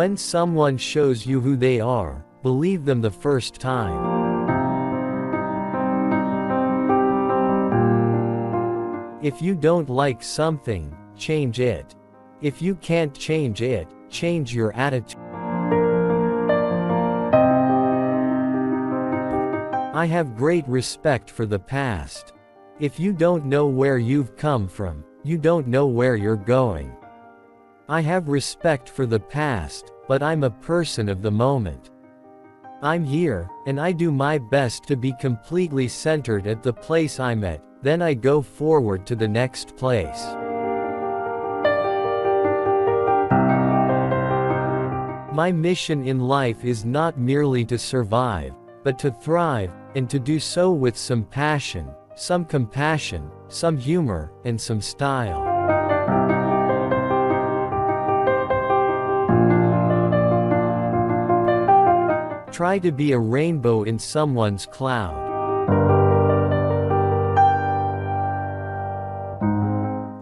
When someone shows you who they are, believe them the first time. If you don't like something, change it. If you can't change it, change your attitude. I have great respect for the past. If you don't know where you've come from, you don't know where you're going. I have respect for the past, but I'm a person of the moment. I'm here, and I do my best to be completely centered at the place I'm at, then I go forward to the next place. My mission in life is not merely to survive, but to thrive, and to do so with some passion, some compassion, some humor, and some style. Try to be a rainbow in someone's cloud.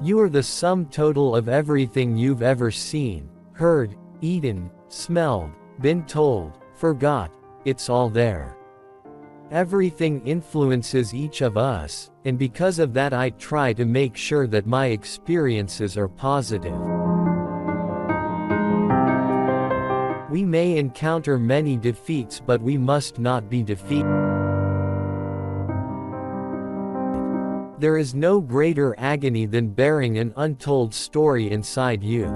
You are the sum total of everything you've ever seen, heard, eaten, smelled, been told, forgot. It's all there. Everything influences each of us, and because of that I try to make sure that my experiences are positive. We may encounter many defeats, but we must not be defeated. There is no greater agony than bearing an untold story inside you.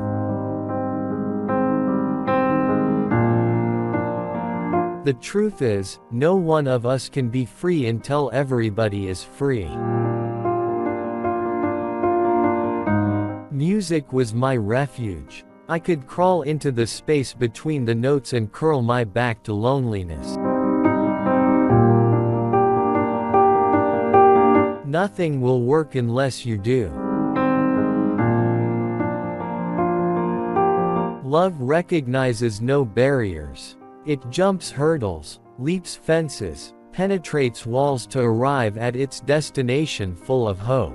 The truth is, no one of us can be free until everybody is free. Music was my refuge. I could crawl into the space between the notes and curl my back to loneliness. Nothing will work unless you do. Love recognizes no barriers. It jumps hurdles, leaps fences, penetrates walls to arrive at its destination full of hope.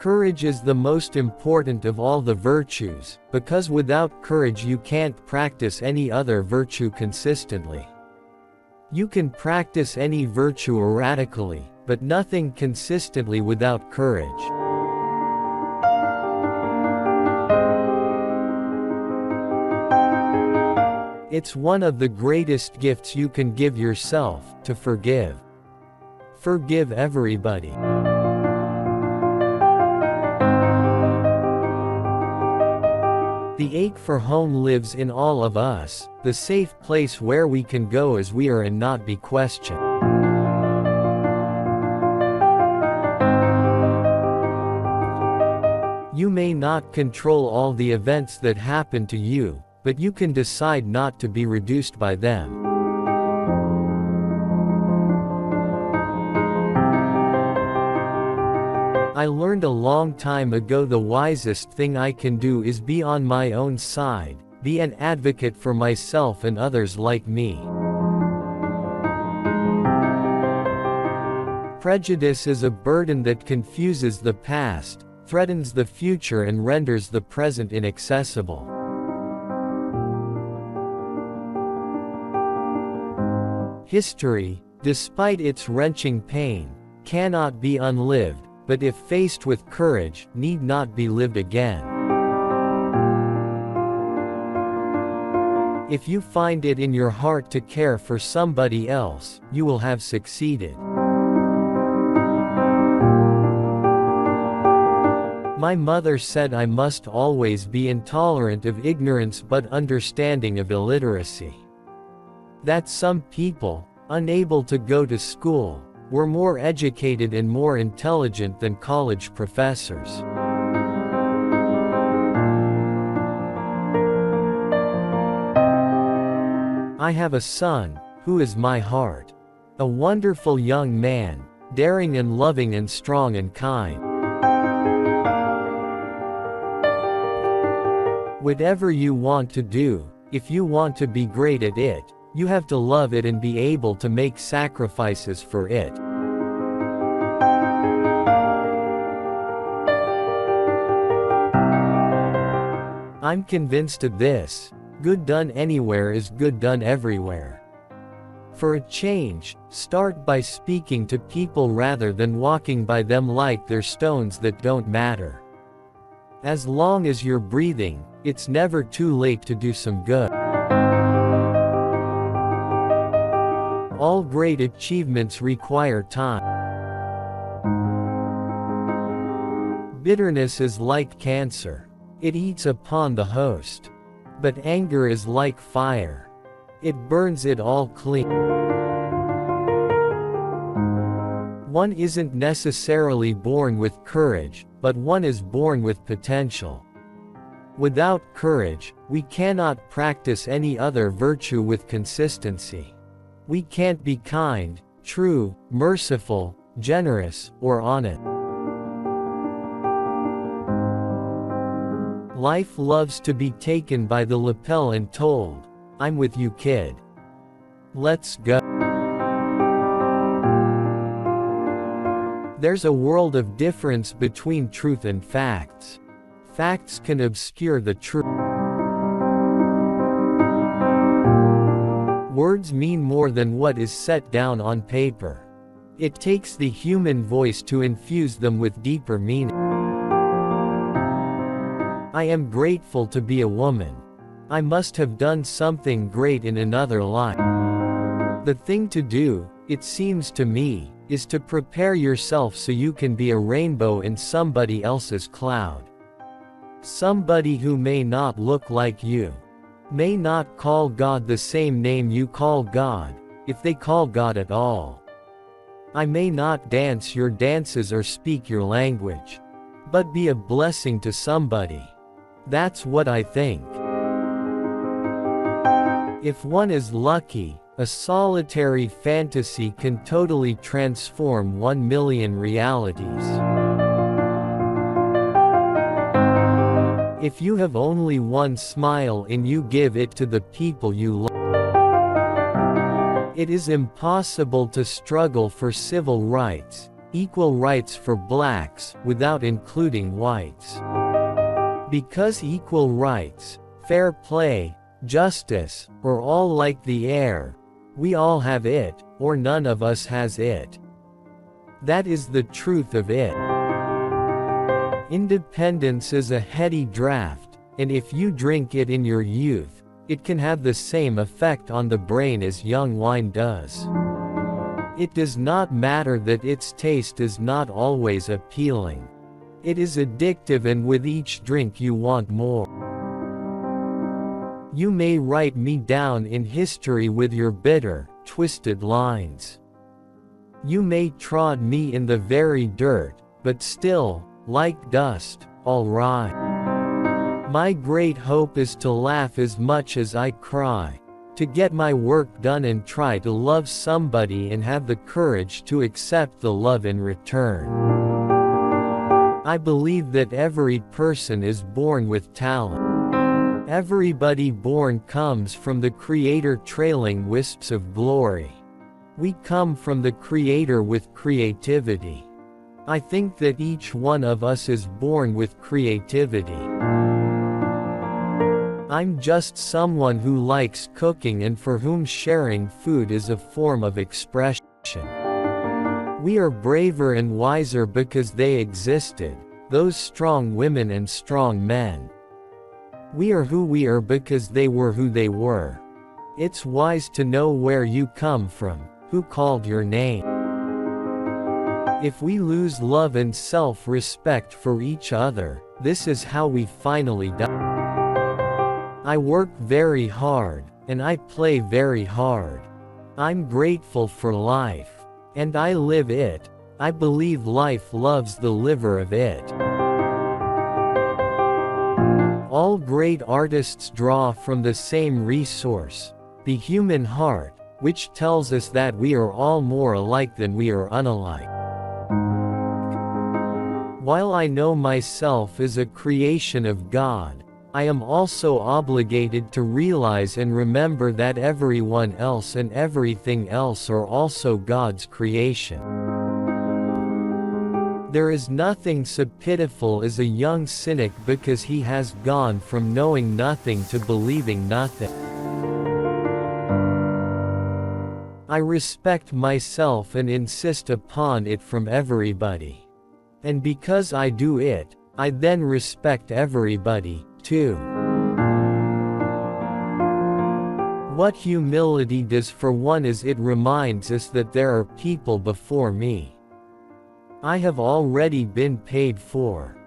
Courage is the most important of all the virtues, because without courage you can't practice any other virtue consistently. You can practice any virtue erratically, but nothing consistently without courage. It's one of the greatest gifts you can give yourself, to forgive. Forgive everybody. The ache for home lives in all of us, the safe place where we can go as we are and not be questioned. You may not control all the events that happen to you, but you can decide not to be reduced by them. I learned a long time ago the wisest thing I can do is be on my own side, be an advocate for myself and others like me. Prejudice is a burden that confuses the past, threatens the future and renders the present inaccessible. History, despite its wrenching pain, cannot be unlived, but if faced with courage, need not be lived again. If you find it in your heart to care for somebody else, you will have succeeded. My mother said I must always be intolerant of ignorance but understanding of illiteracy. That some people, unable to go to school, were more educated and more intelligent than college professors. I have a son, who is my heart. A wonderful young man, daring and loving and strong and kind. Whatever you want to do, if you want to be great at it, you have to love it and be able to make sacrifices for it. I'm convinced of this: good done anywhere is good done everywhere. For a change, start by speaking to people rather than walking by them like they're stones that don't matter. As long as you're breathing, it's never too late to do some good. All great achievements require time. Bitterness is like cancer. It eats upon the host. But anger is like fire. It burns it all clean. One isn't necessarily born with courage, but one is born with potential. Without courage, we cannot practice any other virtue with consistency. We can't be kind, true, merciful, generous, or honest. Life loves to be taken by the lapel and told, "I'm with you, kid. Let's go." There's a world of difference between truth and facts. Facts can obscure the truth. Words mean more than what is set down on paper. It takes the human voice to infuse them with deeper meaning. I am grateful to be a woman. I must have done something great in another life. The thing to do, it seems to me, is to prepare yourself so you can be a rainbow in somebody else's cloud. Somebody who may not look like you. May not call God the same name you call God, if they call God at all. I may not dance your dances or speak your language. But be a blessing to somebody. That's what I think. If one is lucky, a solitary fantasy can totally transform 1,000,000 realities. If you have only one smile and you give it to the people you love, it is impossible to struggle for civil rights, equal rights for blacks, without including whites. Because equal rights, fair play, justice, are all like the air. We all have it, or none of us has it. That is the truth of it. Independence is a heady draft, and if you drink it in your youth, it can have the same effect on the brain as young wine does. It does not matter that its taste is not always appealing. It is addictive, and with each drink you want more. You may write me down in history with your bitter, twisted lines. You may trod me in the very dirt, but still, like dust, I'll rise. My great hope is to laugh as much as I cry, to get my work done and try to love somebody and have the courage to accept the love in return. I believe that every person is born with talent. Everybody born comes from the Creator trailing wisps of glory. We come from the Creator with creativity. I think that each one of us is born with creativity. I'm just someone who likes cooking and for whom sharing food is a form of expression. We are braver and wiser because they existed, those strong women and strong men. We are who we are because they were who they were. It's wise to know where you come from, who called your name. If we lose love and self-respect for each other, this is how we finally die. I work very hard, and I play very hard. I'm grateful for life. And I live it. I believe life loves the liver of it. All great artists draw from the same resource, the human heart, which tells us that we are all more alike than we are unalike. While I know myself is a creation of God, I am also obligated to realize and remember that everyone else and everything else are also God's creation. There is nothing so pitiful as a young cynic because he has gone from knowing nothing to believing nothing. I respect myself and insist upon it from everybody. And because I do it, I then respect everybody, too. What humility does for one is it reminds us that there are people before me. I have already been paid for.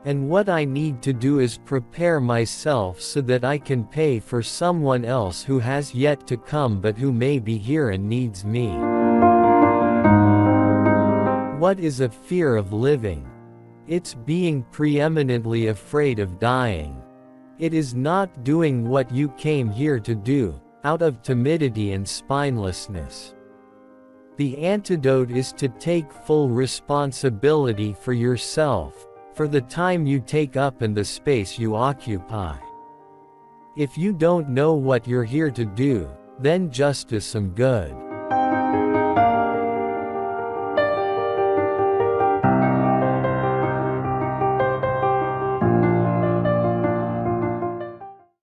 And what I need to do is prepare myself so that I can pay for someone else who has yet to come but who may be here and needs me. What is a fear of living? It's being preeminently afraid of dying. It is not doing what you came here to do, out of timidity and spinelessness. The antidote is to take full responsibility for yourself, for the time you take up and the space you occupy. If you don't know what you're here to do, then just do some good.